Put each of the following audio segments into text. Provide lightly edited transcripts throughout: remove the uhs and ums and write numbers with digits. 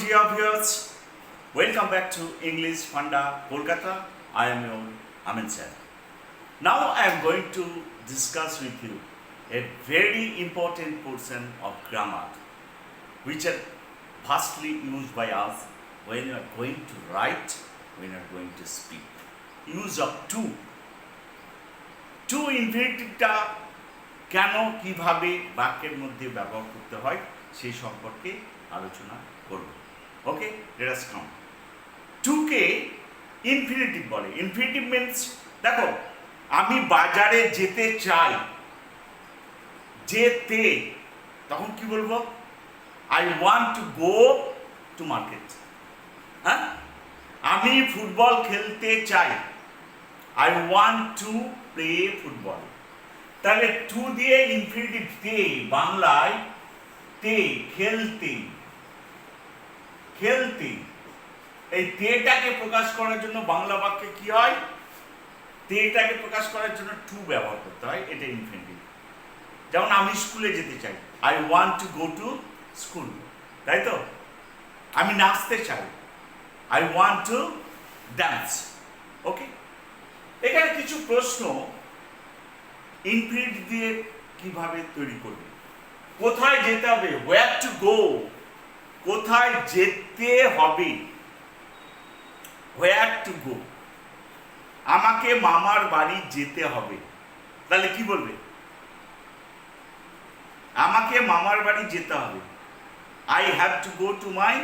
dear viewers. Welcome back to English Funda Kolkata. I am your Amin sir. Now I am going to discuss with you a very important portion of grammar which are vastly used by us when you are going to write, when you are going to speak. Use of to. To ইনফিনিটিভটা কেন কিভাবে বাক্যের মধ্যে ব্যবহার করতে হয় সেই সম্পর্কে আলোচনা করব। ওকে, লেট আস কাম। টু কে ইনফিনিটিভ বলে। ইনফিনিটিভ মিন্স, দেখো, আমি বাজারে যেতে চাই, যেতে, তখন কি বলবো? I want to go to market. হ্যাঁ, আমি ফুটবল খেলতে চাই, I want to play football. তাহলে টু দিয়ে ইনফিনিটিভ তে, বাংলায় তে, খেলতে, খেলতে, এই তেটাকে প্রকাশ করার জন্য বাংলা বাক্যে কি হয়? তেটাকে প্রকাশ করার জন্য টু ব্যবহার করতে হয়, এটা ইনফিনিটিভ। যেমন আমি স্কুলে যেতে চাই, I want to go to school, তাই তো? আমি নাচতে চাই, আই ওয়ান্ট টু ডান্স। ওকে, এখানে কিছু প্রশ্ন ইনফিনিটিভ দিয়ে কিভাবে তৈরি করবে। কোথায় যেতে হবে? হোয়ার টু গো, কোথায় যেতে হবে, হোয়ার টু গো। আমাকে মামার বাড়ি যেতে হবে, তাহলে কি বলবে? আমাকে মামার বাড়ি যেতে হবে, I have to go to my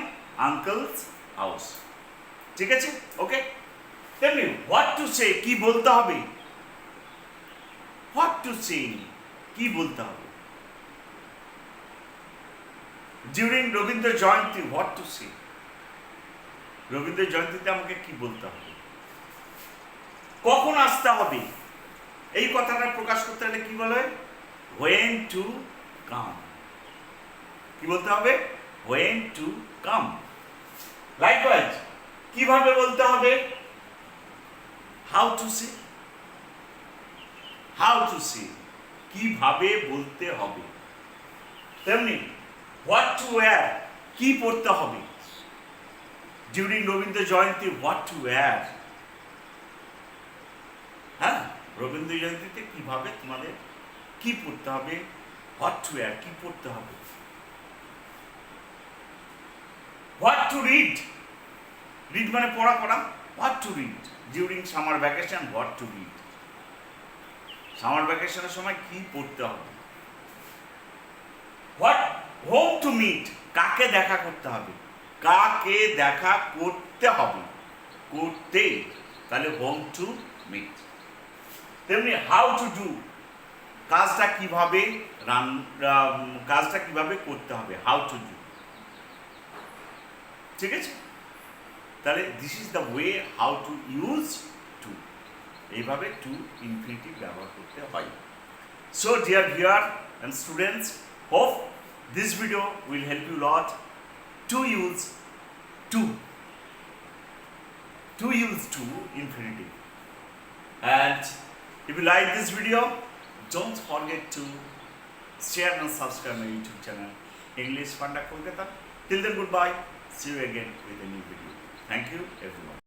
uncle's house. ঠিক আছে? ওকে, তেমনি হোয়াট টু সে, কি বলতে হবে। হোয়াট টু সে, কি বলতে হবে। During Rabindra Jayanti, what to say, Rabindra জয়ন্তীতে আমাকে কি বলতে হবে। কখন আসতে হবে, এই কথাটা প্রকাশ করতে হলে কি বলে? When to come. কি বলতে হবে? When to come. লাইকওয়াইজ কিভাবে বলতে হবে? How to say, how to say, কিভাবে বলতে হবে। তেমনি হোয়াট টু ওয়্যার, কি পড়তে হবে। During Rabindra Jayanti, what two wire. হ্যাঁ, রবীন্দ্র জয়ন্তীতে কিভাবে তোমাদের কি পড়তে হবে, হোয়াট টু ওয়্যার, কি পড়তে হবে। হোয়াট টু রিড, রিড মানে পড়া করা, what to read. During summer vacation, what to read, summer ভ্যাকেশনের সময় কি পড়তে হবে। হোয়াট হোম টু মিট, কাকে দেখা করতে হবে, কাকে দেখা করতে হবে, করতে, তাহলে হোম টু মিট। তেমনি হাউ টু ডু, কাজটা কিভাবে কাজটা কিভাবে করতে হবে, হাউ টু ডু। ঠিক আছে? তাহলে this is the way how to use to. এইভাবে টু ইনফিনিটিভ ব্যবহার করতে হয়। So dear viewer and students, hope this video will help you a lot to use to infinitive. And if you like this video, don't forget to share and subscribe my YouTube channel English Funda Kolkata. Till then, goodbye. See you again with a new video. Thank you everyone.